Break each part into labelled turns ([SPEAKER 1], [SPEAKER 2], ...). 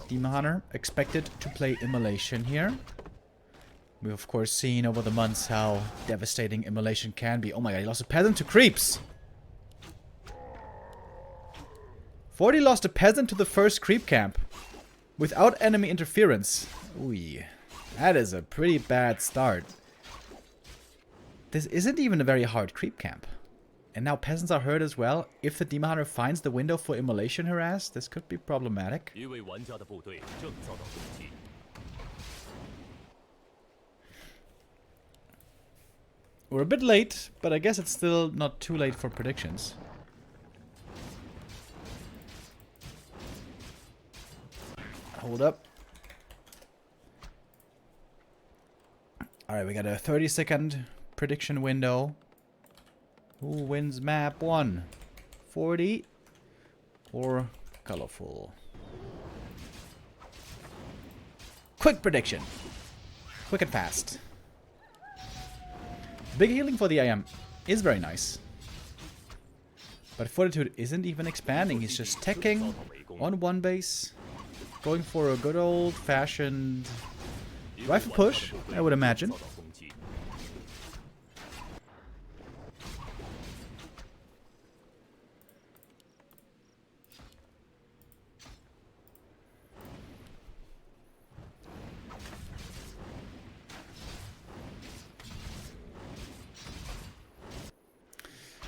[SPEAKER 1] Demon Hunter expected to play Immolation here. We've of course seen over the months how devastating Immolation can be. Oh my god, he lost a peasant to creeps! 40 lost a peasant to the first creep camp. Without enemy interference. Ooh, that is a pretty bad start. This isn't even a very hard creep camp. And now peasants are hurt as well. If the Demon Hunter finds the window for Immolation harass, this could be problematic. We're a bit late, but I guess it's still not too late for predictions. Hold up. Alright, we got a 30-second prediction window. Who wins map 1? 40 or colorful? Quick prediction. Quick and fast. Big healing for the AM is very nice. But Fortitude isn't even expanding. He's just teching on one base. Going for a good old-fashioned rifle push, I would imagine.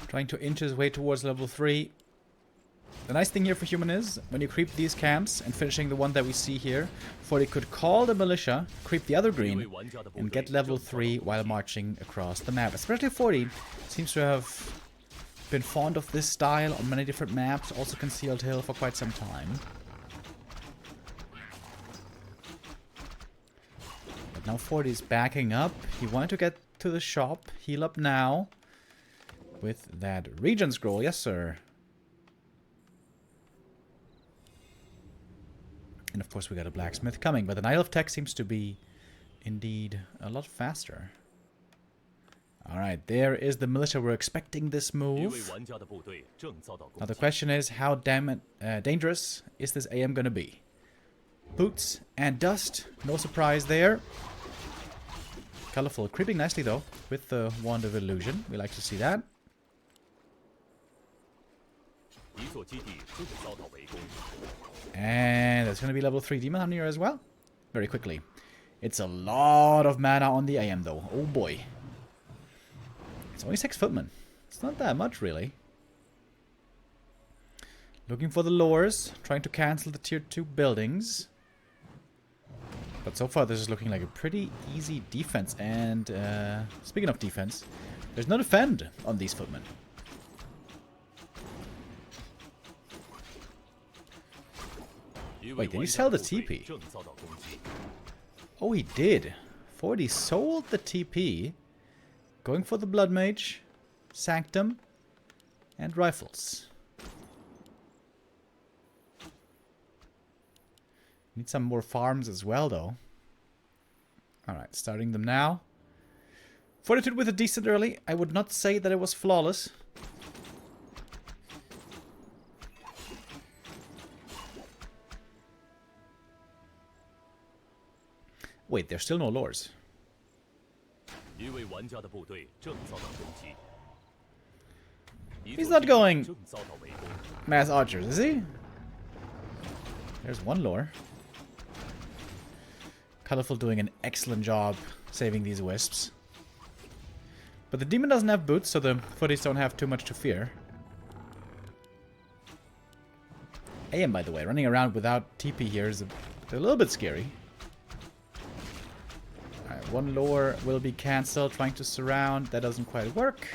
[SPEAKER 1] Trying to inch his way towards level 3. The nice thing here for Human is, when you creep these camps, and finishing the one that we see here, Forty could call the militia, creep the other green, and get level 3 while marching across the map. Especially 40 seems to have been fond of this style on many different maps, also Concealed Hill for quite some time. But now 40 is backing up. He wanted to get to the shop, heal up now. With that Regen Scroll, yes sir. And of course we got a blacksmith coming, but the Knight of Tech seems to be indeed a lot faster. Alright, there is the militia. We're expecting this move. Now the question is, how dangerous is this AM gonna be? Boots and dust, no surprise there. Colorful, creeping nicely though, with the Wand of Illusion. We like to see that. And that's going to be level 3 Demon Hunter as well. Very quickly. It's a lot of mana on the AM though. Oh boy. It's only 6 footmen. It's not that much really. Looking for the lures. Trying to cancel the tier 2 buildings. But so far this is looking like a pretty easy defense. And speaking of defense, there's no defend on these footmen. Wait, did he sell the TP? Oh, he did. 40 sold the TP. Going for the Blood Mage, Sanctum, and Rifles. Need some more farms as well, though. Alright, starting them now. Fortitude with a decent early. I would not say that it was flawless. Wait, there's still no lures. He's not going mass archers, is he? There's one lure. Colorful doing an excellent job saving these wisps. But the demon doesn't have boots, so the footies don't have too much to fear. AM, by the way, running around without TP here is a little bit scary. Alright, one lure will be cancelled, trying to surround. That doesn't quite work.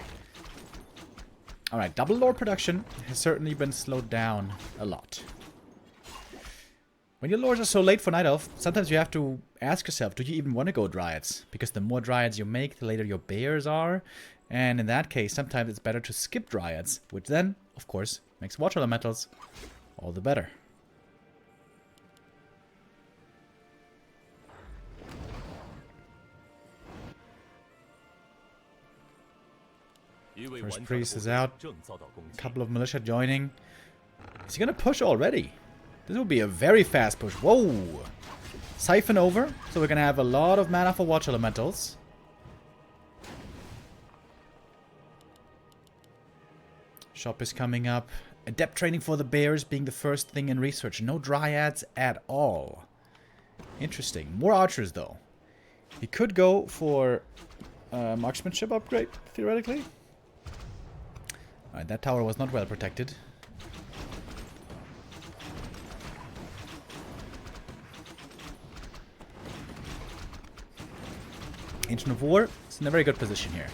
[SPEAKER 1] Alright, double lore production has certainly been slowed down a lot. When your lures are so late for Night Elf, sometimes you have to ask yourself, do you even want to go Dryads? Because the more Dryads you make, the later your Bears are. And in that case, sometimes it's better to skip Dryads, which then, of course, makes Water Elementals all the better. First priest is out. A couple of militia joining. Is he gonna push already? This will be a very fast push. Whoa! Siphon over, so we're gonna have a lot of mana for Watch Elementals. Shop is coming up. Adept training for the bears being the first thing in research. No dryads at all. Interesting. More archers, though. He could go for marksmanship upgrade, theoretically. Alright, that tower was not well protected. Ancient of War is in a very good position here.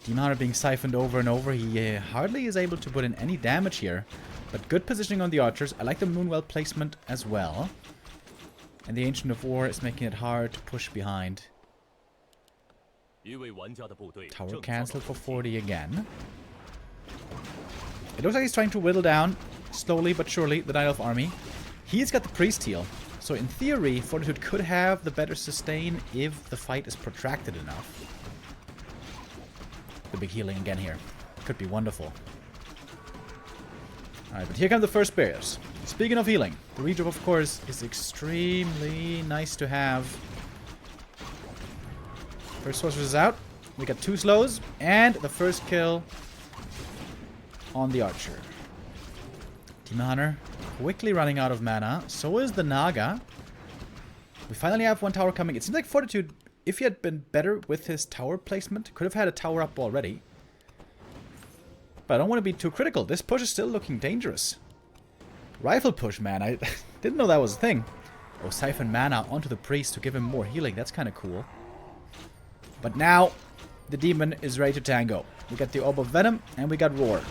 [SPEAKER 1] Demon Hunter being siphoned over and over. He hardly is able to put in any damage here. But good positioning on the archers. I like the Moonwell placement as well. And the Ancient of War is making it hard to push behind. Tower cancelled for 40 again. It looks like he's trying to whittle down, slowly but surely, the Night Elf army. He's got the Priest heal. So in theory, Fortitude could have the better sustain if the fight is protracted enough. The big healing again here. Could be wonderful. Alright, but here come the first barriers. Speaking of healing, the Rejuve, of course, is extremely nice to have. First Sorceress is out. We got 2 slows, and the first kill on the Archer. Demon Hunter quickly running out of mana. So is the Naga. We finally have 1 tower coming. It seems like Fortitude, if he had been better with his tower placement, could have had a tower up already. But I don't want to be too critical. This push is still looking dangerous. Rifle push, man. I didn't know that was a thing. Oh, siphon mana onto the priest to give him more healing. That's kind of cool. But now, the demon is ready to tango. We got the Orb of Venom, and we got Roar.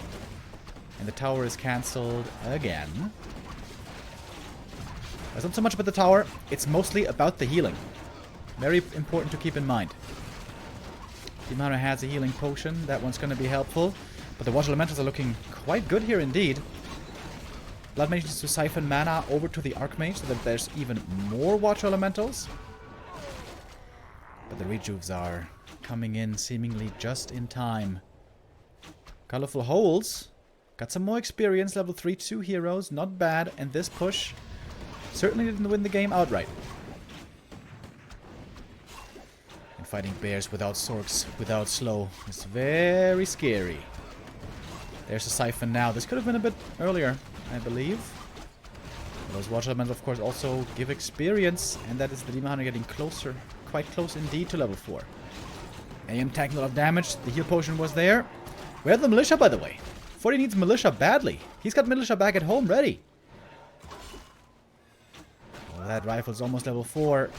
[SPEAKER 1] And the tower is cancelled again. It's not so much about the tower. It's mostly about the healing. Very important to keep in mind. Demon Hunter has a healing potion. That one's going to be helpful. But the Watch Elementals are looking quite good here indeed. Blood Mage needs to siphon mana over to the Archmage so that there's even more Watch Elementals. But the Rejuves are coming in seemingly just in time. Colorful Holes. Got some more experience. Level 3 2 heroes. Not bad. And this push certainly didn't win the game outright. And fighting bears without Sorks, without slow, is very scary. There's a siphon now. This could have been a bit earlier, I believe. Those Watch Elementals, of course, also give experience. And that is the Demon Hunter getting closer. Quite close indeed to level 4. AM taking a lot of damage. The heal potion was there. We have the Militia, by the way. 40 needs Militia badly. He's got Militia back at home ready. Oh, that rifle's almost level 4.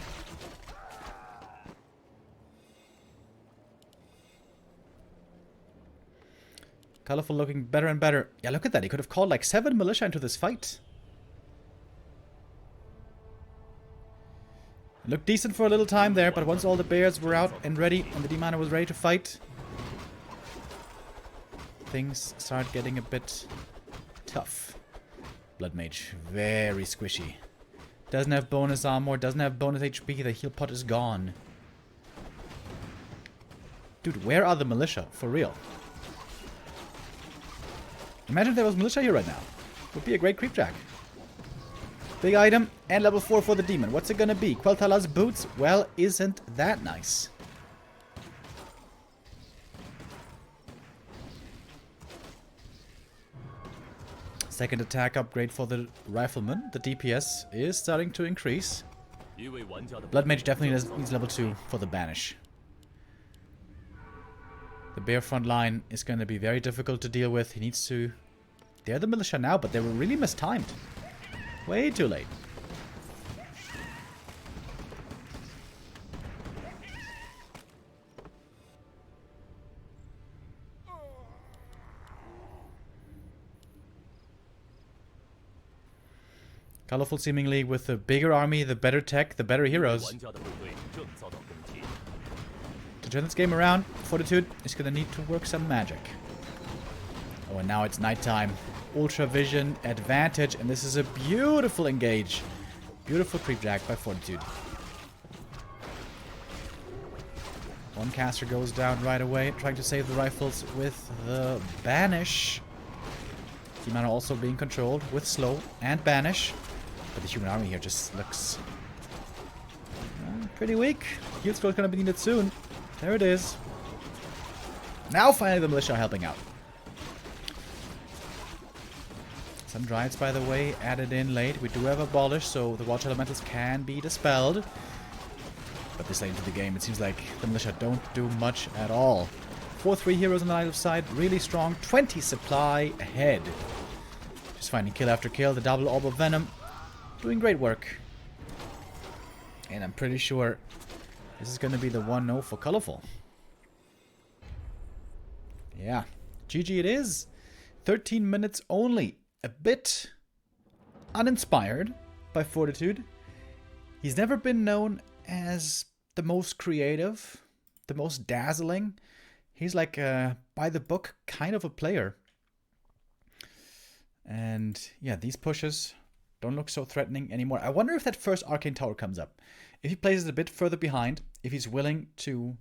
[SPEAKER 1] Colorful looking better and better. Yeah, look at that. He could have called like 7 Militia into this fight. Looked decent for a little time there, but once all the bears were out and ready, and the Demon Hunter was ready to fight, things start getting a bit tough. Blood Mage, very squishy. Doesn't have bonus armor, doesn't have bonus HP, the heal pot is gone. Dude, where are the Militia? For real. Imagine if there was Militia here right now. Would be a great creep jack. Big item, and level 4 for the demon. What's it gonna be? Quel'Thala's boots? Well, isn't that nice? Second attack upgrade for the rifleman. The DPS is starting to increase. Blood Mage definitely needs level 2 for the banish. The bear front line is going to be very difficult to deal with. He needs to... They're the Militia now, but they were really mistimed. Way too late. Colorful seemingly with the bigger army, the better tech, the better heroes. To turn this game around, Fortitude is going to need to work some magic. Oh, and now it's nighttime. Ultra Vision, advantage, and this is a beautiful engage. Beautiful creep jack by Fortitude. One caster goes down right away, trying to save the rifles with the banish. Demon Hunter also being controlled with slow and banish. But the human army here just looks pretty weak. Heal scroll is going to be needed soon. There it is. Now finally the militia are helping out. Some Dryads, by the way, added in late. We do have Abolish, so the Watch Elementals can be dispelled. But this late into the game, it seems like the militia don't do much at all. 4-3 heroes on the line of sight, really strong. 20 supply ahead. Just finding kill after kill. The double orb of venom, doing great work. And I'm pretty sure this is going to be the 1-0 for Colorful. Yeah, GG it is. 13 minutes only. A bit uninspired by Fortitude. He's never been known as the most creative, the most dazzling. He's like a by the book kind of a player. And yeah, these pushes don't look so threatening anymore. I wonder if that first Arcane Tower comes up. If he plays it a bit further behind, if he's willing to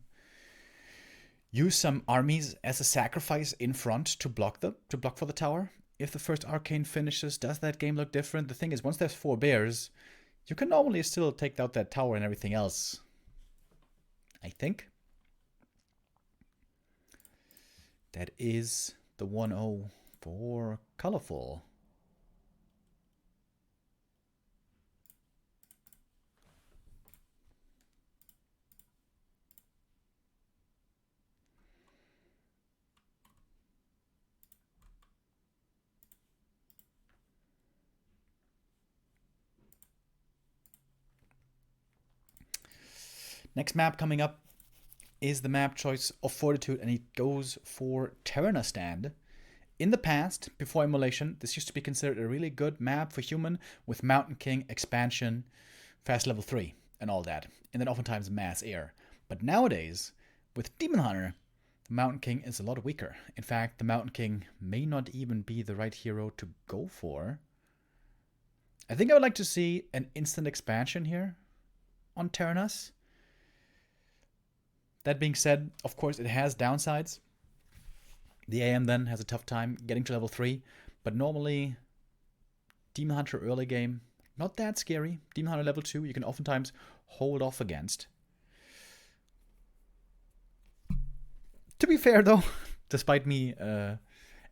[SPEAKER 1] use some armies as a sacrifice in front to block for the tower. If the first Arcane finishes, does that game look different? The thing is, once there's 4 bears, you can normally still take out that tower and everything else. I think. That is the 1-0 for Colorful. Next map coming up is the map choice of Fortitude, and he goes for Terranosstand. In the past, before Immolation, this used to be considered a really good map for human with Mountain King, expansion, fast level 3, and all that. And then oftentimes mass air. But nowadays, with Demon Hunter, the Mountain King is a lot weaker. In fact, the Mountain King may not even be the right hero to go for. I think I would like to see an instant expansion here on Terranos. That being said, of course, it has downsides. The AM then has a tough time getting to level 3, but normally Demon Hunter early game, not that scary. Demon Hunter level 2, you can oftentimes hold off against. To be fair though, despite me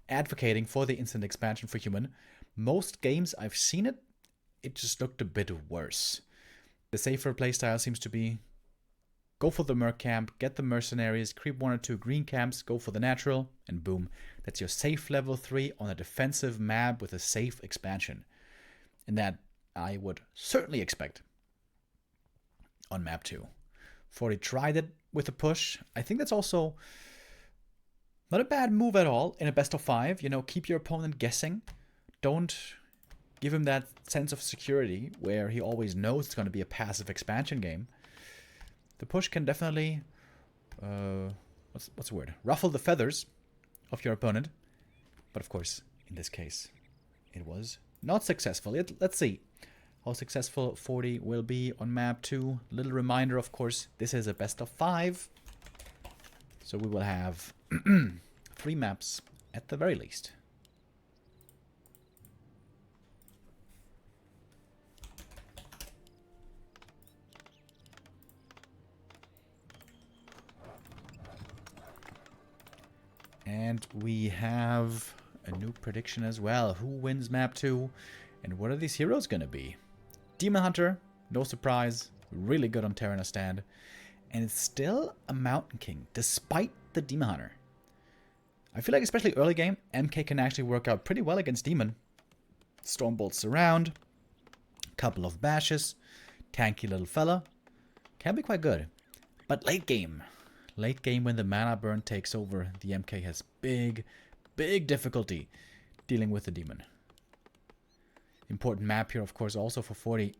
[SPEAKER 1] advocating for the instant expansion for human, most games I've seen it just looked a bit worse. The safer playstyle seems to be go for the Merc camp, get the mercenaries, creep 1 or 2 green camps, go for the natural, and boom. That's your safe level 3 on a defensive map with a safe expansion. And that I would certainly expect on map 2. Forty tried it with a push. I think that's also not a bad move at all in a best of 5. You know, keep your opponent guessing. Don't give him that sense of security where he always knows it's going to be a passive expansion game. The push can definitely, what's the word? Ruffle the feathers of your opponent. But of course, in this case, it was not successful. Let's see how successful 40 will be on map 2. Little reminder, of course, this is a best of 5. So we will have 3 maps at the very least. And we have a new prediction as well. Who wins map 2? And what are these heroes going to be? Demon Hunter, no surprise. Really good on Terranosstand. And it's still a Mountain King, despite the Demon Hunter. I feel like especially early game, MK can actually work out pretty well against Demon. Stormbolt Surround. Couple of bashes. Tanky little fella. Can be quite good. But late game when the mana burn takes over, the MK has big difficulty dealing with the demon. Important map here, of course, also for 40.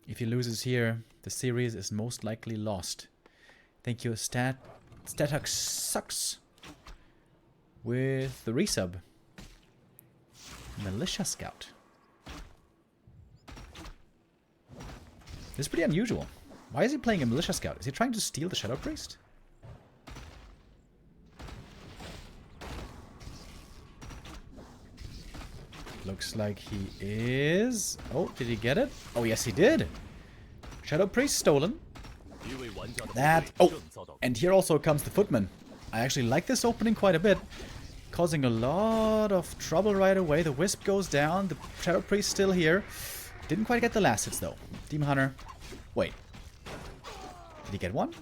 [SPEAKER 1] If he loses here, the series is most likely lost. Thank you, Statux Sucks. With the resub. Militia Scout. This is pretty unusual. Why is he playing a Militia Scout? Is he trying to steal the Shadow Priest? Looks like he is... Oh, did he get it? Oh, yes, he did. Shadow Priest stolen. That... Oh, and here also comes the Footman. I actually like this opening quite a bit. Causing a lot of trouble right away. The Wisp goes down. The Shadow Priest still here. Didn't quite get the last hits, though. Demon Hunter. Wait. Did he get one?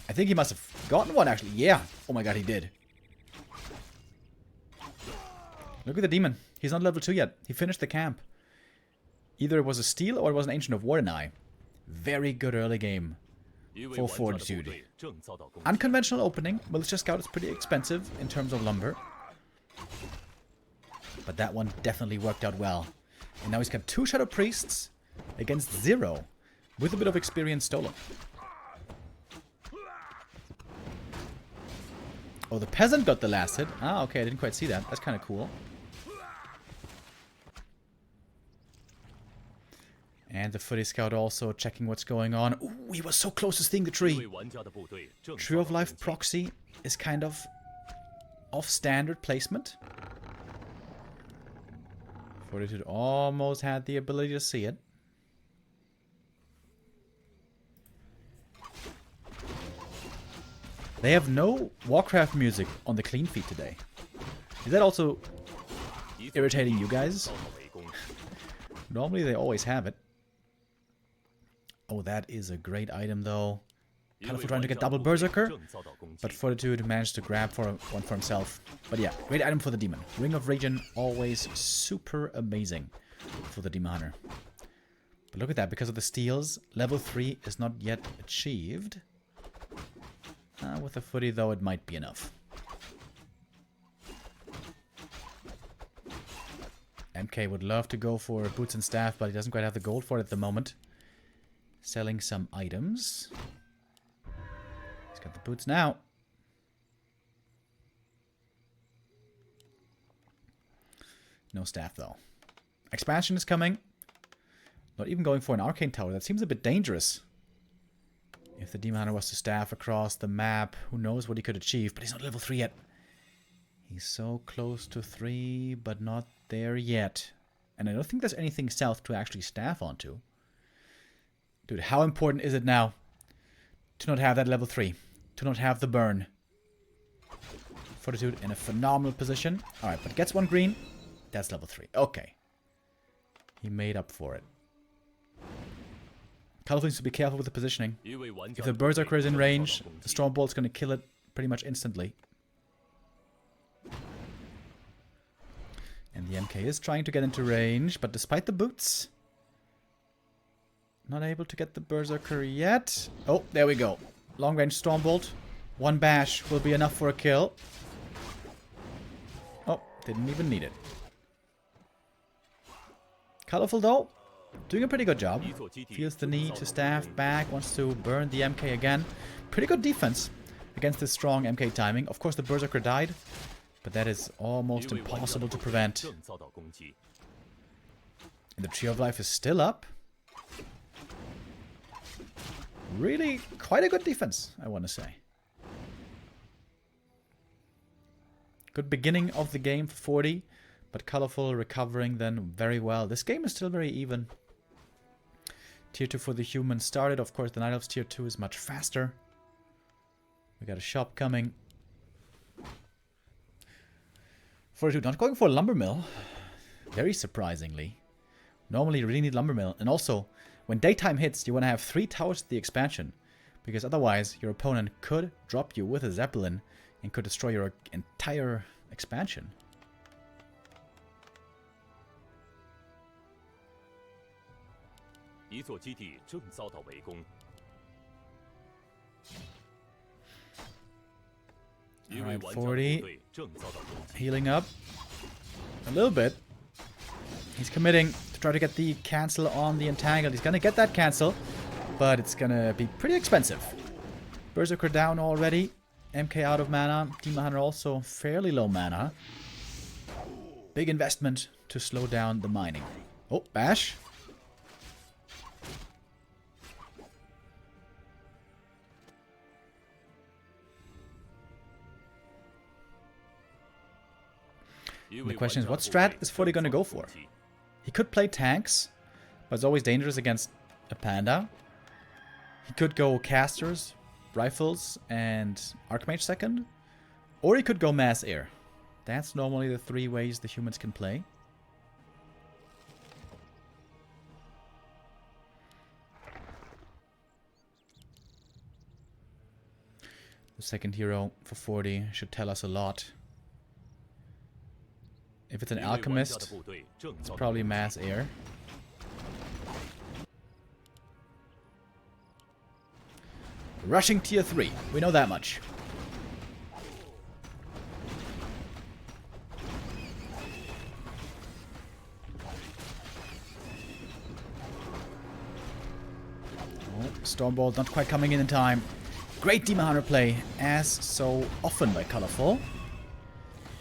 [SPEAKER 1] I think he must have gotten one, actually. Yeah. Oh my god, he did. Look at the demon. He's not level 2 yet. He finished the camp. Either it was a steal or it was an Ancient of Wardenai. Very good early game for Fortitude. Unconventional opening. Militia Scout is pretty expensive in terms of lumber. But that one definitely worked out well. And now he's got 2 Shadow Priests against 0 with a bit of experience stolen. Oh, the peasant got the last hit. Ah, okay, I didn't quite see that. That's kind of cool. And the Footy Scout also checking what's going on. Ooh, he was so close to seeing the tree. Tree of Life proxy is kind of off-standard placement. Fortitude almost had the ability to see it. They have no Warcraft music on the clean feed today. Is that also irritating you guys? Normally they always have it. Oh, that is a great item though. Colorful trying to get double Berserker, but Fortitude managed to grab one for himself. But yeah, great item for the Demon. Ring of Regen, always super amazing for the Demon Hunter. But look at that, because of the steals, level 3 is not yet achieved. With the Footy though, it might be enough. MK would love to go for boots and staff, but he doesn't quite have the gold for it at the moment. Selling some items. He's got the boots now. No staff though. Expansion is coming. Not even going for an arcane tower. That seems a bit dangerous. If the Demon Hunter was to staff across the map, who knows what he could achieve. But he's not level 3 yet. He's so close to 3, but not there yet. And I don't think there's anything south to actually staff onto. Dude, how important is it now to not have that level 3? To not have the burn? Fortitude in a phenomenal position. Alright, but gets 1 green. That's level 3. Okay. He made up for it. Colorful needs to be careful with the positioning. If the Berserker is in range, the Stormbolt's going to kill it pretty much instantly. And the MK is trying to get into range, but despite the boots, not able to get the Berserker yet. Oh, there we go. Long range Stormbolt. 1 bash will be enough for a kill. Oh, didn't even need it. Colorful though. Doing a pretty good job. Feels the need to staff back. Wants to burn the MK again. Pretty good defense against this strong MK timing. Of course the Berserker died, but that is almost impossible to prevent. And the Tree of Life is still up. Really quite a good defense, I want to say. Good beginning of the game for 40. But Colorful recovering then very well. This game is still very even. Tier 2 for the human started. Of course, the Night Elves Tier 2 is much faster. We got a shop coming. Fortitude not going for a lumber mill. Very surprisingly. Normally you really need lumber mill. And also, when daytime hits, you want to have 3 towers to the expansion. Because otherwise, your opponent could drop you with a Zeppelin and could destroy your entire expansion. Alright, 40. Healing up. A little bit. He's committing to try to get the cancel on the Entangled. He's gonna get that cancel, but it's gonna be pretty expensive. Berserker down already. MK out of mana. Demon Hunter also fairly low mana. Big investment to slow down the mining. Oh, bash. And the question is, what strat is Forty gonna go for? He could play tanks, but it's always dangerous against a panda. He could go casters, rifles, and Archmage second. Or he could go mass air. That's normally the 3 ways the humans can play. The second hero for 40 should tell us a lot. If it's an alchemist, it's probably mass air. Rushing tier 3, we know that much. Oh, Stormbolt not quite coming in time. Great Demon Hunter play, as so often by Colorful.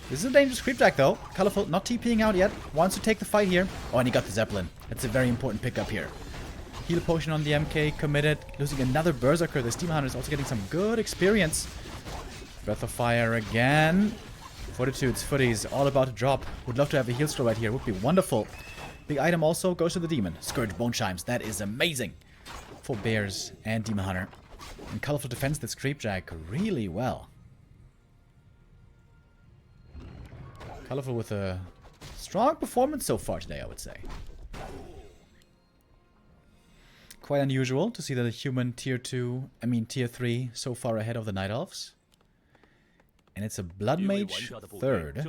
[SPEAKER 1] This is a dangerous creep deck though. Colorful not TPing out yet, wants to take the fight here. Oh, and he got the Zeppelin. That's a very important pickup here. Heal potion on the MK, committed, losing another Berserker. This Demon Hunter is also getting some good experience. Breath of Fire again. Fortitude's footies all about to drop. Would love to have a heal scroll right here, would be wonderful. Big item also goes to the Demon. Scourge Bone Chimes, that is amazing. For Bears and Demon Hunter. And Colorful defends this creep jack really well. Colorful with a strong performance so far today, I would say. Quite unusual to see that a human tier 3 so far ahead of the Night Elves. And it's a Blood Mage third.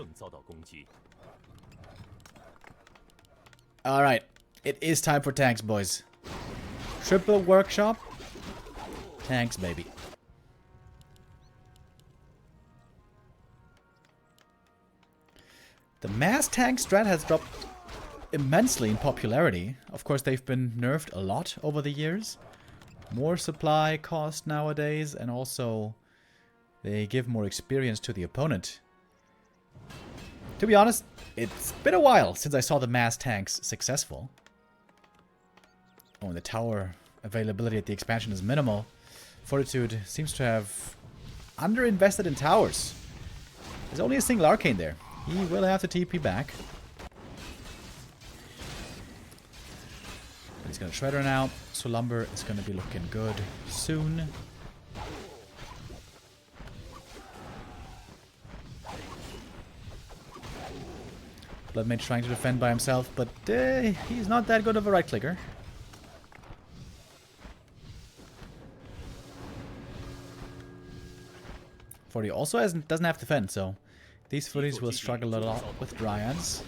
[SPEAKER 1] Alright, it is time for tanks, boys. Triple workshop. Tanks, baby. The mass tank strat has dropped immensely in popularity. Of course, they've been nerfed a lot over the years. More supply cost nowadays, and also they give more experience to the opponent. To be honest, it's been a while since I saw the mass tanks successful. Oh, and the tower availability at the expansion is minimal. Fortitude seems to have underinvested in towers. There's only a single arcane there. He will have to TP back. He's gonna Shredder now, so Lumber is gonna be looking good soon. Bloodmage trying to defend by himself, but he's not that good of a right clicker. Forty also doesn't have defense, so these footies will struggle a lot with Dryads.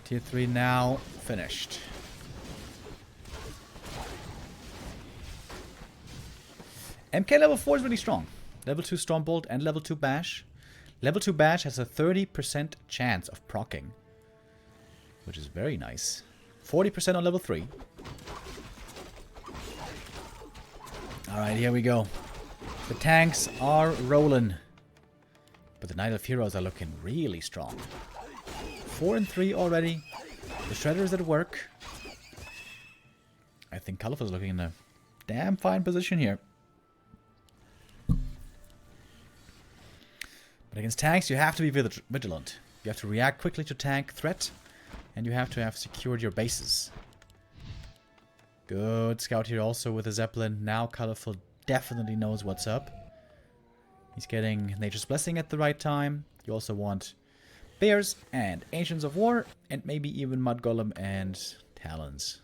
[SPEAKER 1] Tier 3 now finished. MK level 4 is really strong. Level 2 Stormbolt and level 2 Bash. Level 2 Bash has a 30% chance of proccing, which is very nice. 40% on level 3. Alright, here we go. The tanks are rolling. But the Night Elf heroes are looking really strong. 4 and 3 already. The Shredder is at work. I think Colorful is looking in a damn fine position here. But against tanks, you have to be vigilant. You have to react quickly to tank threat. And you have to have secured your bases. Good scout here also with a Zeppelin. Now Colorful definitely knows what's up. He's getting Nature's Blessing at the right time. You also want Bears and Ancients of War. And maybe even Mud Golem and Talons.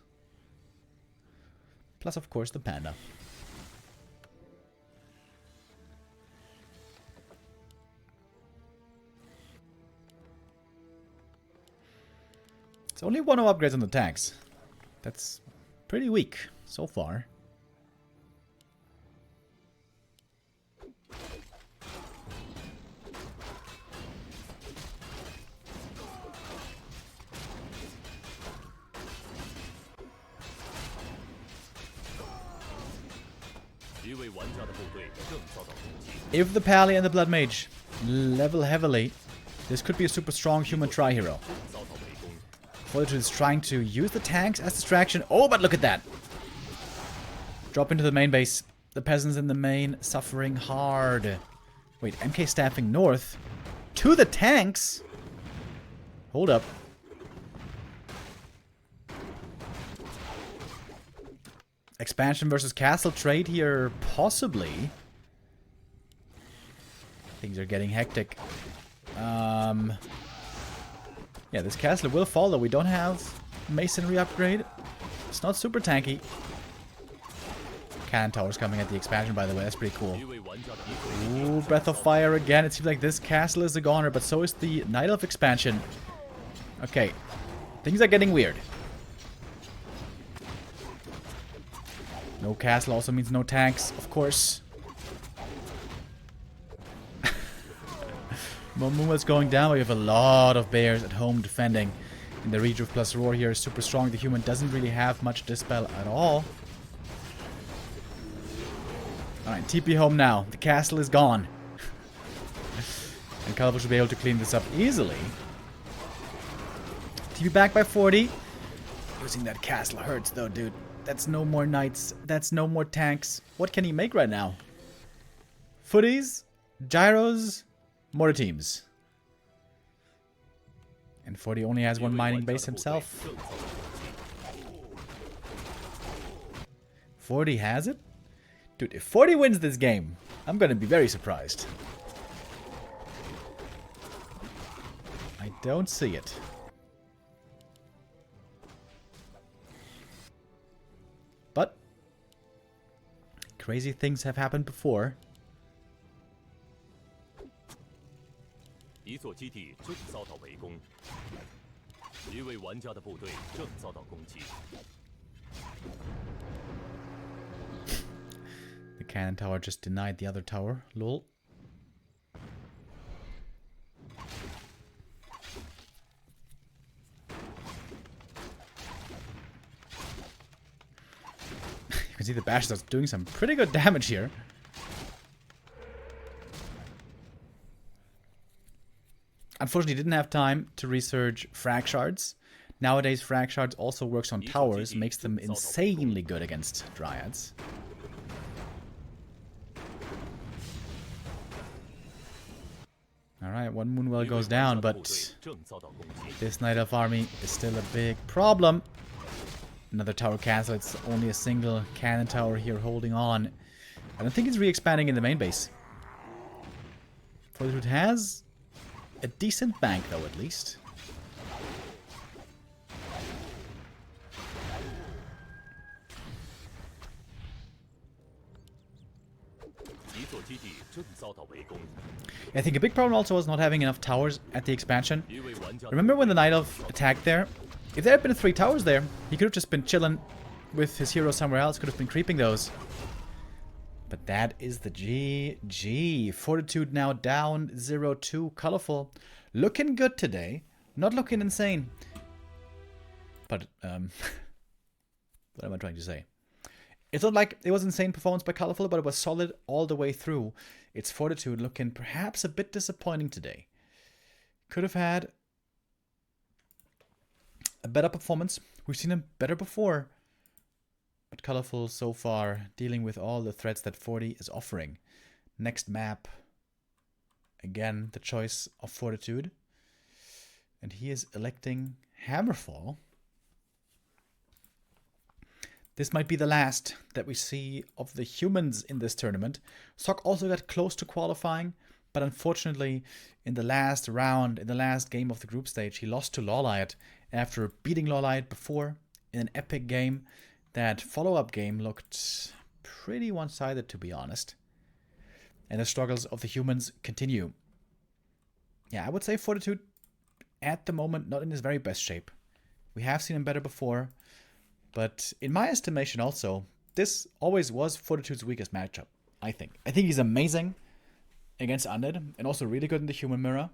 [SPEAKER 1] Plus, of course, the Panda. It's only 1-0 upgrades on the tanks. That's pretty weak so far. If the Pally and the Blood Mage level heavily, this could be a super strong human tri-hero. Fortitude is trying to use the tanks as distraction. Oh, but look at that. Drop into the main base. The peasants in the main suffering hard. Wait, MK staffing north? To the tanks? Hold up. Expansion versus castle trade here, possibly. Things are getting hectic. Yeah, this castle will fall, though. We don't have masonry upgrade. It's not super tanky. Cannon towers coming at the expansion, by the way. That's pretty cool. Ooh, Breath of Fire again. It seems like this castle is a goner, but so is the Night Elf expansion. Okay. Things are getting weird. No castle also means no tanks, of course. Momoa's going down. We have a lot of bears at home defending. And the Rejuve plus Roar here is super strong. The human doesn't really have much dispel at all. Alright, TP home now. The castle is gone. And Calvo should be able to clean this up easily. TP back by 40. Losing that castle hurts though, dude. That's no more knights. That's no more tanks. What can he make right now? Footies, gyros, mortar teams. And 40 only has one mining base himself. 40 has it? Dude, if 40 wins this game, I'm gonna be very surprised. I don't see it. But crazy things have happened before. The cannon tower just denied the other tower. Lol. You can see the Bash is doing some pretty good damage here. Unfortunately, didn't have time to research frag shards. Nowadays, frag shards also works on towers, makes them insanely good against dryads. Alright, one Moonwell goes down, but this Night Elf army is still a big problem. Another tower cancel. It's only a single cannon tower here holding on. I don't think it's re-expanding in the main base. Fortitude has a decent bank, though, at least. I think a big problem also was not having enough towers at the expansion. Remember when the Night Elf attacked there? If there had been 3 towers there, he could have just been chilling with his hero somewhere else, could have been creeping those. But that is the GG. Fortitude now down 0-2. Colorful. Looking good today. Not looking insane. But, what am I trying to say? It's not like it was insane performance by Colorful, but it was solid all the way through. It's Fortitude looking perhaps a bit disappointing today. Could have had a better performance. We've seen him better before. But Colorful so far dealing with all the threats that 40 is offering. Next map. Again, the choice of Fortitude. And he is electing Hammerfall. This might be the last that we see of the humans in this tournament. Sok also got close to qualifying, but unfortunately, in the last round, in the last game of the group stage, he lost to Lawlight after beating Lawlight before in an epic game. That follow-up game looked pretty one-sided, to be honest. And the struggles of the humans continue. Yeah, I would say Fortitude, at the moment, not in his very best shape. We have seen him better before. But in my estimation also, this always was Fortitude's weakest matchup, I think. I think he's amazing against Undead, and also really good in the Human Mirror.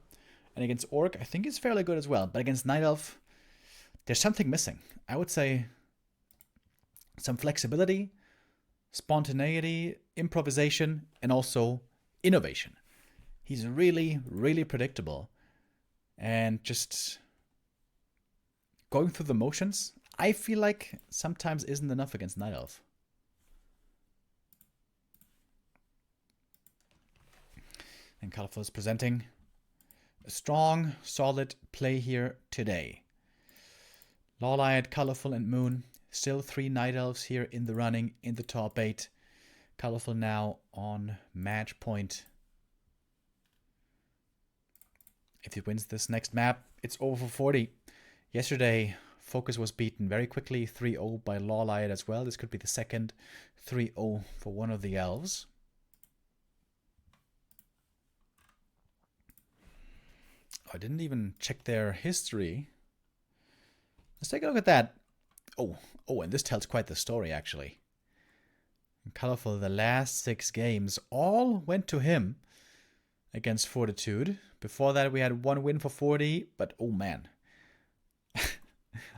[SPEAKER 1] And against Orc, I think he's fairly good as well. But against Night Elf, there's something missing. I would say some flexibility, spontaneity, improvisation, and also innovation. He's really, really predictable. And just going through the motions, I feel like sometimes isn't enough against Night Elf. And Colorful is presenting a strong, solid play here today. Lawlight, Colorful, and Moon. Still 3 Night Elves here in the running in the top 8. Colorful now on match point. If he wins this next map, it's over for 40. Yesterday, Focus was beaten very quickly, 3-0 by Lawlight as well. This could be the second 3-0 for one of the elves. I didn't even check their history. Let's take a look at that. Oh, and this tells quite the story, actually. In Colorful, the last 6 games all went to him against Fortitude. Before that, we had 1 win for 40, but oh man.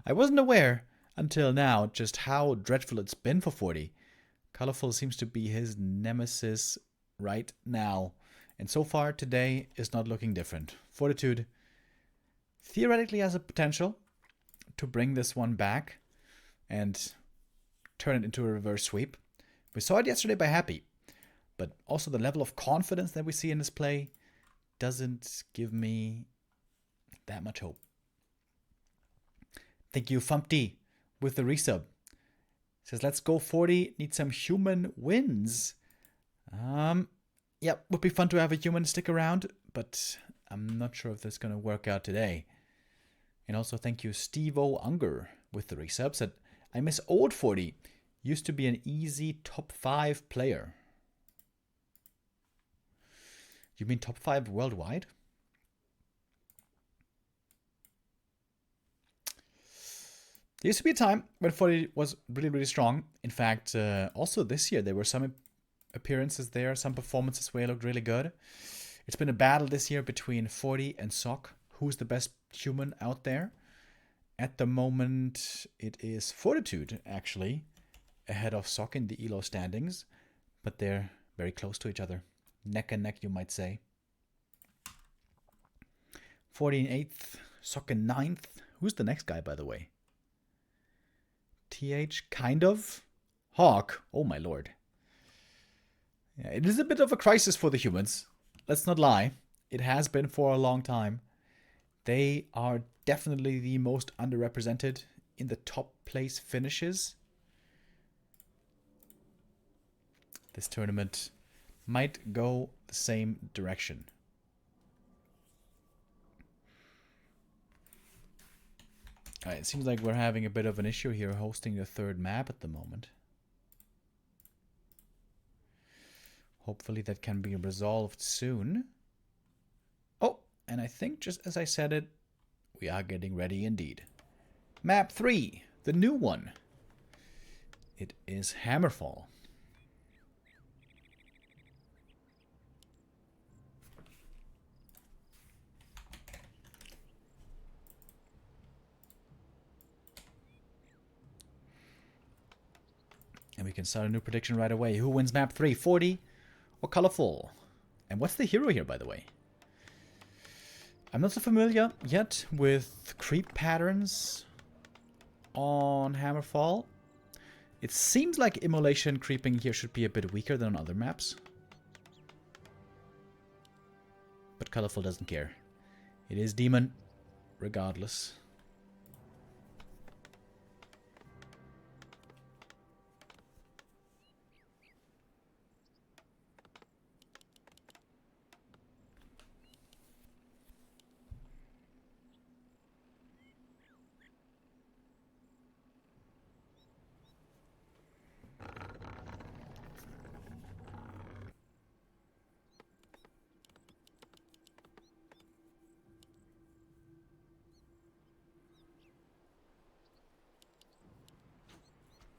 [SPEAKER 1] I wasn't aware until now just how dreadful it's been for 40. Colorful seems to be his nemesis right now. And so far, today is not looking different. Fortitude theoretically has a potential to bring this one back and turn it into a reverse sweep. We saw it yesterday by Happy, but also the level of confidence that we see in this play doesn't give me that much hope. Thank you, Fumpty, with the resub. Says, let's go 40, need some human wins. Yeah, would be fun to have a human stick around, but I'm not sure if that's going to work out today. And also thank you, Steve-O Unger, with the resub. Said, I miss old 40. Used to be an easy top 5 player. You mean top 5 worldwide? There used to be a time when 40 was really, really strong. In fact, also this year there were some appearances there, some performances where he looked really good. It's been a battle this year between 40 and Sock. Who's the best human out there? At the moment, it is Fortitude, actually, ahead of Sock in the ELO standings. But they're very close to each other. Neck and neck, you might say. 40 in 8th, Sock in 9th. Who's the next guy, by the way? TH, kind of. Hawk, oh my lord. Yeah, it is a bit of a crisis for the humans. Let's not lie. It has been for a long time. They are definitely the most underrepresented in the top place finishes. This tournament might go the same direction. Alright, it seems like we're having a bit of an issue here hosting the 3rd map at the moment. Hopefully that can be resolved soon. Oh, and I think just as I said it, we are getting ready indeed. Map 3, the new one. It is Hammerfall. And we can start a new prediction right away. Who wins map 3, 40 or Colorful? And what's the hero here, by the way? I'm not so familiar yet with creep patterns on Hammerfall. It seems like immolation creeping here should be a bit weaker than on other maps. But Colorful doesn't care. It is Demon, regardless.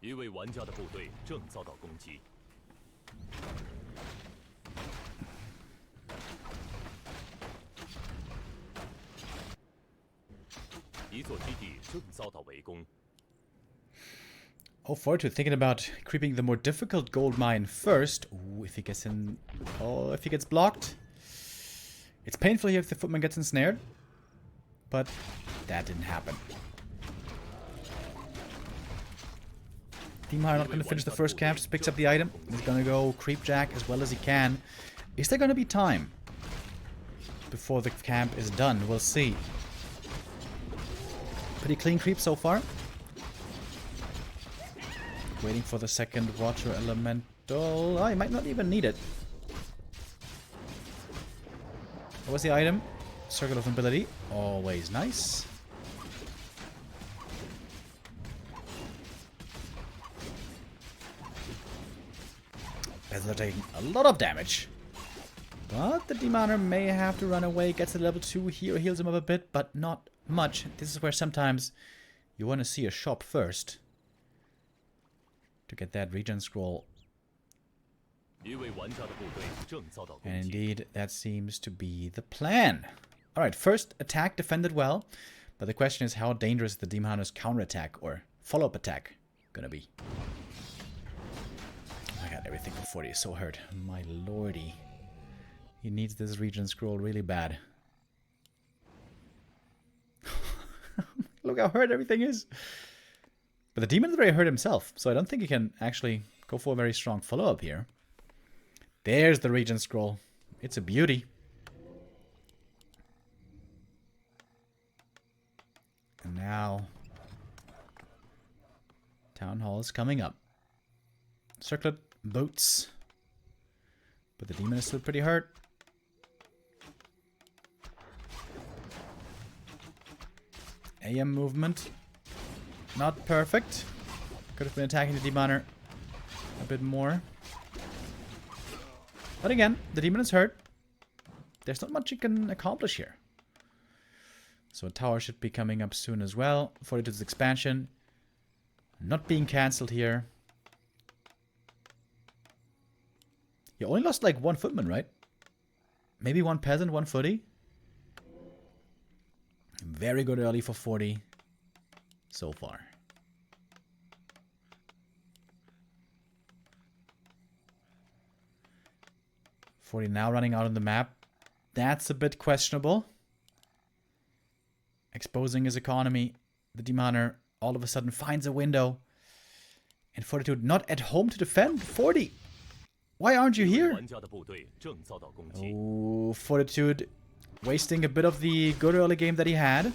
[SPEAKER 2] 一位玩家的部队正遭到攻击。一座基地正遭到围攻。
[SPEAKER 1] Oh, Fortitude thinking about creeping the more difficult gold mine first. Ooh, if he gets in... Oh, if he gets blocked. It's painful here if the footman gets ensnared. But that didn't happen. Team High not going to finish the first camp, just picks up the item. He's going to go creep jack as well as he can. Is there going to be time before the camp is done. We'll see. Pretty clean creep so far. Waiting for the second water elemental. Oh, he might not even need it. What was the item? Circle of Ability. Always nice. Peasants are taking a lot of damage. But the Demoner may have to run away. Gets to level 2 here. Heals him up a bit, but not much. This is where sometimes you want to see a shop first. To get that regen scroll. And indeed, that seems to be the plan. Alright, first attack defended well. But the question is how dangerous is the Demoner's counterattack or follow-up attack gonna be. Oh my god, everything for 40 is so hurt. My lordy. He needs this regen scroll really bad. Look how hurt everything is. But the demon is very hurt himself, so I don't think he can actually go for a very strong follow-up here. There's the regen scroll. It's a beauty. And now Town Hall is coming up. Circlet boots. But the demon is still pretty hurt. AM movement. Not perfect. Could have been attacking the Demoner a bit more. But again, the demon is hurt. There's not much you can accomplish here. So a tower should be coming up soon as well. Fortitude's expansion. Not being cancelled here. You only lost like one footman, right? Maybe one peasant, one footy. Very good early for 40. So far. 40 now running out on the map. That's a bit questionable. Exposing his economy. The Demoner all of a sudden finds a window. And Fortitude not at home to defend. 40! Why aren't you here? Oh, Fortitude wasting a bit of the good early game that he had.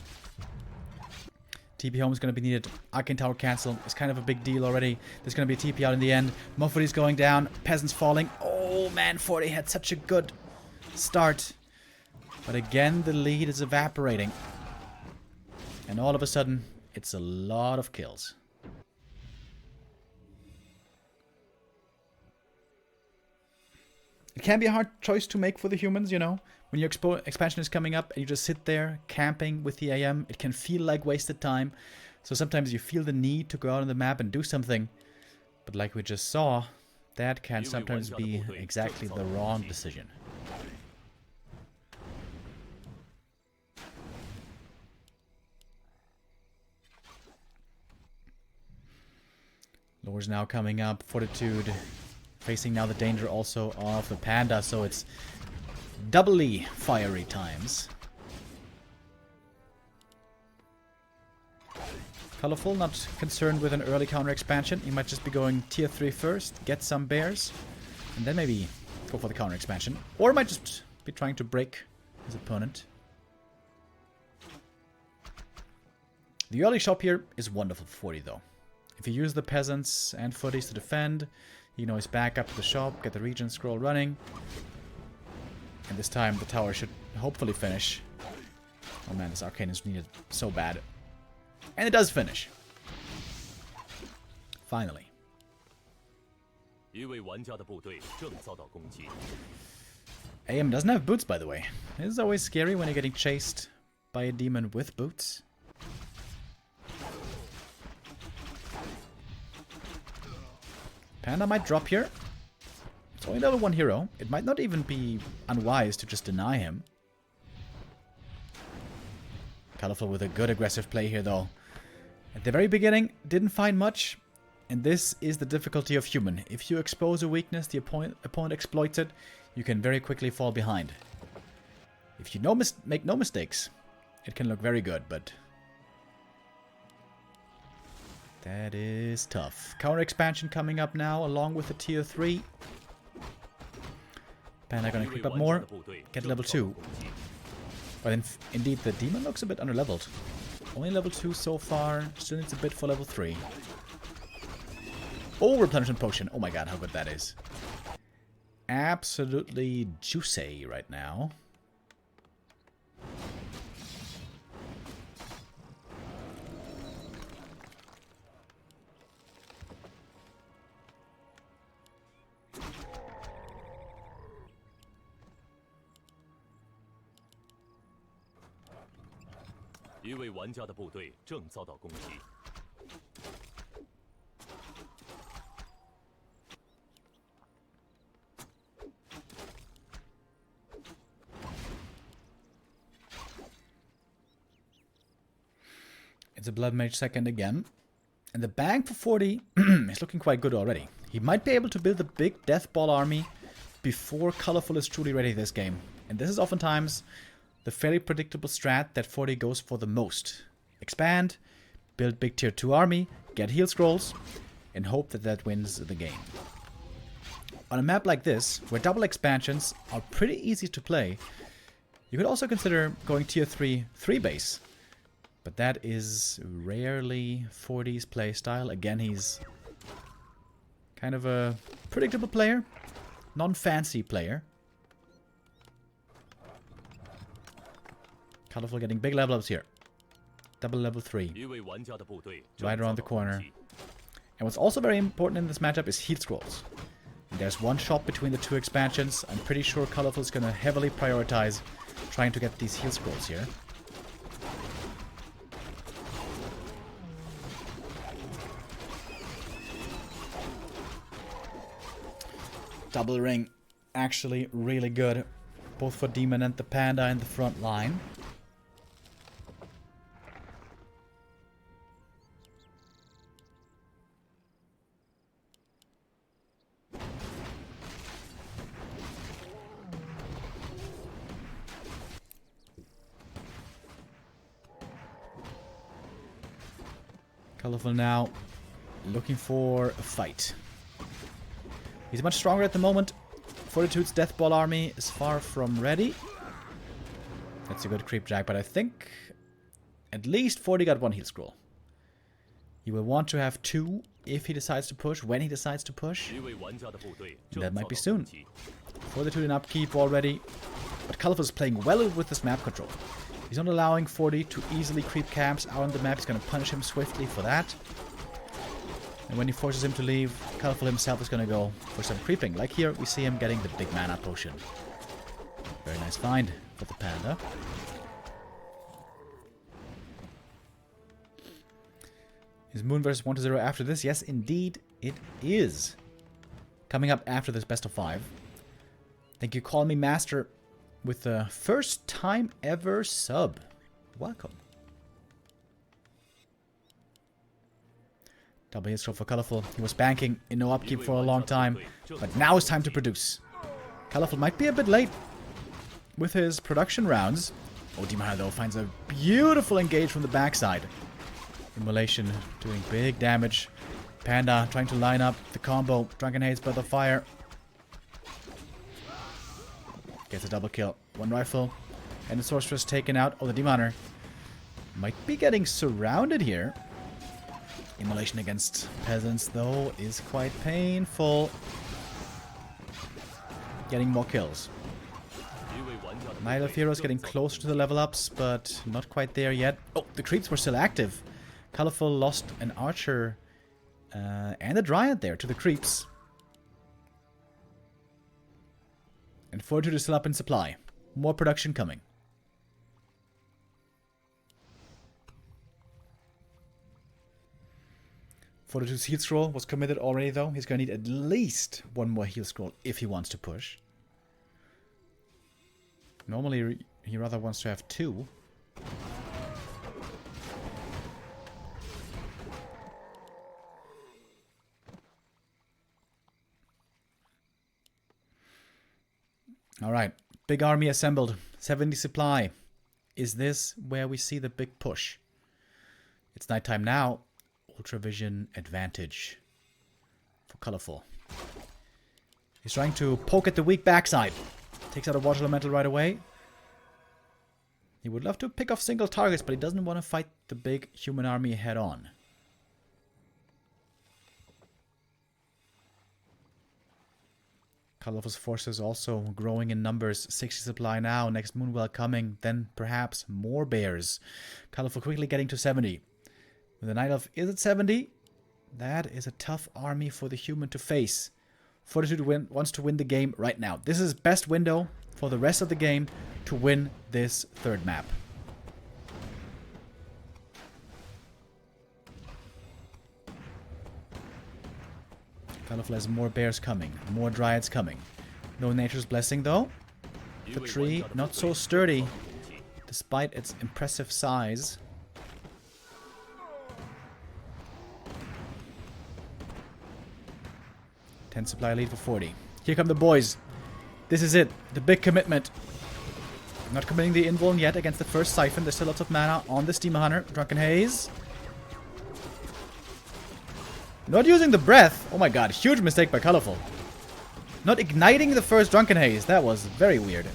[SPEAKER 1] TP home is going to be needed. Arcane Tower cancel. It's kind of a big deal already. There's going to be a TP out in the end. Moffity's going down. Peasants falling. Oh man, 40 had such a good start. But again, the lead is evaporating. And all of a sudden, it's a lot of kills. It can be a hard choice to make for the humans, you know. When your expansion is coming up and you just sit there camping with the AM, it can feel like wasted time. So sometimes you feel the need to go out on the map and do something. But like we just saw, that can sometimes be exactly the wrong decision. Lore's now coming up. Fortitude facing now the danger also of the Panda, so it's doubly fiery times. Colorful, not concerned with an early counter expansion. He might just be going tier 3 first, get some bears, and then maybe go for the counter expansion. Or might just be trying to break his opponent. The early shop here is wonderful for 40 though. If you use the peasants and footies to defend, you can always back up to the shop, get the regen scroll running. And this time the tower should hopefully finish. Oh man, this arcane is needed so bad. And it does finish. Finally. AM doesn't have boots, by the way. This is always scary when you're getting chased by a demon with boots. Panda might drop here. It's only level 1 hero. It might not even be unwise to just deny him. Colorful with a good aggressive play here though. At the very beginning, didn't find much. And this is the difficulty of human. If you expose a weakness, the opponent exploits it, you can very quickly fall behind. If you make no mistakes, it can look very good, but that is tough. Counter expansion coming up now, along with the tier 3. Panda gonna creep up more. Get level 2. But indeed, the demon looks a bit underleveled. Only level 2 so far. Still needs a bit for level 3. Oh, replenishment potion. Oh my god, how good that is. Absolutely juicy right now. It's a Blood Mage second again. And the bank for 40 is looking quite good already. He might be able to build a big Death Ball army before Colorful is truly ready this game. And this is oftentimes the fairly predictable strat that 40 goes for the most. Expand, build big tier 2 army, get heal scrolls, and hope that that wins the game. On a map like this, where double expansions are pretty easy to play, you could also consider going tier 3 3-base. But that is rarely 40's play style. Again, he's kind of a predictable player, non-fancy player. Colorful getting big level ups here. Double level 3. Right around the corner. And what's also very important in this matchup is heal scrolls. There's one shot between the 2 expansions. I'm pretty sure Colorful is going to heavily prioritize trying to get these heal scrolls here. Double ring, actually really good, both for Demon and the Panda in the front line. Colorful now looking for a fight. He's much stronger at the moment. Fortitude's Death Ball army is far from ready. That's a good creep jack, but I think at least 40 got 1 heal scroll. He will want to have 2 if he decides to push, when he decides to push. And that might be soon. Fortitude in upkeep already. But Colorful is playing well with this map control. He's not allowing 40 to easily creep camps out on the map. He's going to punish him swiftly for that. And when he forces him to leave, Colorful himself is going to go for some creeping. Like here, we see him getting the big mana potion. Very nice find for the Panda. Is Moon versus 1-0 after this? Yes, indeed, it is. Coming up after this best of 5. Thank you, Call Me Master, with the first time ever sub. Welcome. Double heal scroll for Colorful. He was banking in no upkeep for a long time, but now it's time to produce. Colorful might be a bit late with his production rounds. Odimar, though, finds a beautiful engage from the backside. Immolation doing big damage. Panda trying to line up the combo. Drunken Haze, Breath of Fire. Gets a double kill. 1 rifle. And the Sorceress taken out. Oh, the Demoner might be getting surrounded here. Immolation against peasants, though, is quite painful. Getting more kills. Knight of Heroes getting closer to the level ups, but not quite there yet. Oh, the creeps were still active. Colorful lost an archer and a dryad there to the creeps. And Fortitude is still up in supply. More production coming. Fortitude's heal scroll was committed already, though. He's going to need at least 1 more heal scroll if he wants to push. Normally, he rather wants to have 2. Alright, big army assembled. 70 supply. Is this where we see the big push? It's nighttime now. Ultravision advantage for Colorful. He's trying to poke at the weak backside. Takes out a Water Elemental right away. He would love to pick off single targets, but he doesn't want to fight the big human army head on. Colorful's forces also growing in numbers. 60 supply now, next Moonwell coming, then perhaps more bears. Colorful quickly getting to 70. When the Night Elf is at 70, that is a tough army for the human to face. Fortitude wants to win the game right now. This is best window for the rest of the game to win this third map. Colorful has more bears coming, more dryads coming. No nature's blessing though. The tree not so sturdy, despite its impressive size. Supply lead for 40. Here come the boys. This is it. The big commitment. Not committing the invuln yet against the first siphon. There's still lots of mana on this Demon Hunter. Drunken Haze. Not using the breath. Oh my god. Huge mistake by Colorful. Not igniting the first Drunken Haze. That was very weird.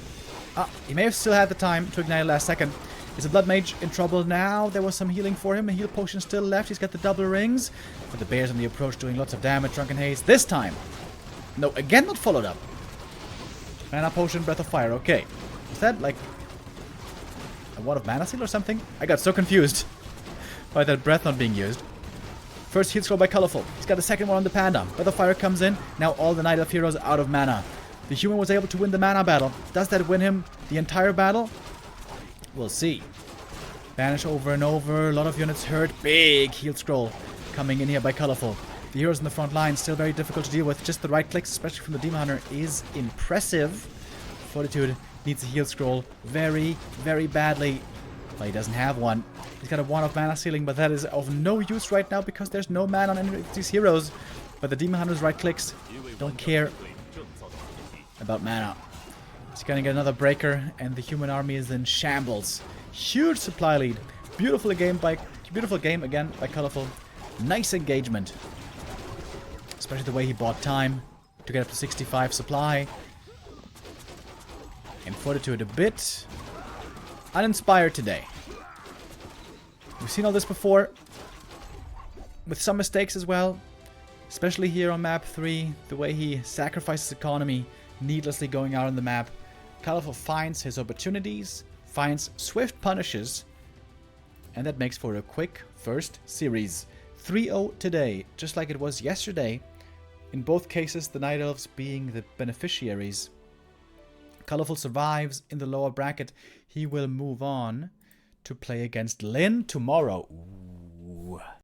[SPEAKER 1] He may have still had the time to ignite last second. Is the Blood Mage in trouble now? There was some healing for him. A heal potion still left. He's got the double rings. But the bears on the approach doing lots of damage. Drunken Haze this time. No, again not followed up. Mana potion, Breath of Fire. Okay. Is that like a wand of mana seal or something? I got so confused by that breath not being used. First heal scroll by Colorful. He's got a second one on the Panda. Breath of Fire comes in. Now all the Night Elf heroes out of mana. The human was able to win the mana battle. Does that win him the entire battle? We'll see. Banish over and over. A lot of units hurt. Big heal scroll coming in here by Colorful. The heroes in the front line still very difficult to deal with. Just the right clicks, especially from the Demon Hunter, is impressive. Fortitude needs a heal scroll very, very badly. But he doesn't have one. He's got a wand of mana sealing, but that is of no use right now because there's no mana on any of these heroes. But the Demon Hunter's right clicks don't care about mana. He's gonna get another breaker, and the human army is in shambles. Huge supply lead. Beautiful game again by Colorful. Nice engagement. Especially the way he bought time to get up to 65 supply. And Fortitude a bit uninspired today. We've seen all this before, with some mistakes as well. Especially here on map 3, the way he sacrifices economy, needlessly going out on the map. Colorful finds his opportunities, finds swift punishes, and that makes for a quick first series. 3-0 today, just like it was yesterday. In both cases, the Night Elves being the beneficiaries. Colorful survives in the lower bracket. He will move on to play against Lin tomorrow. Ooh.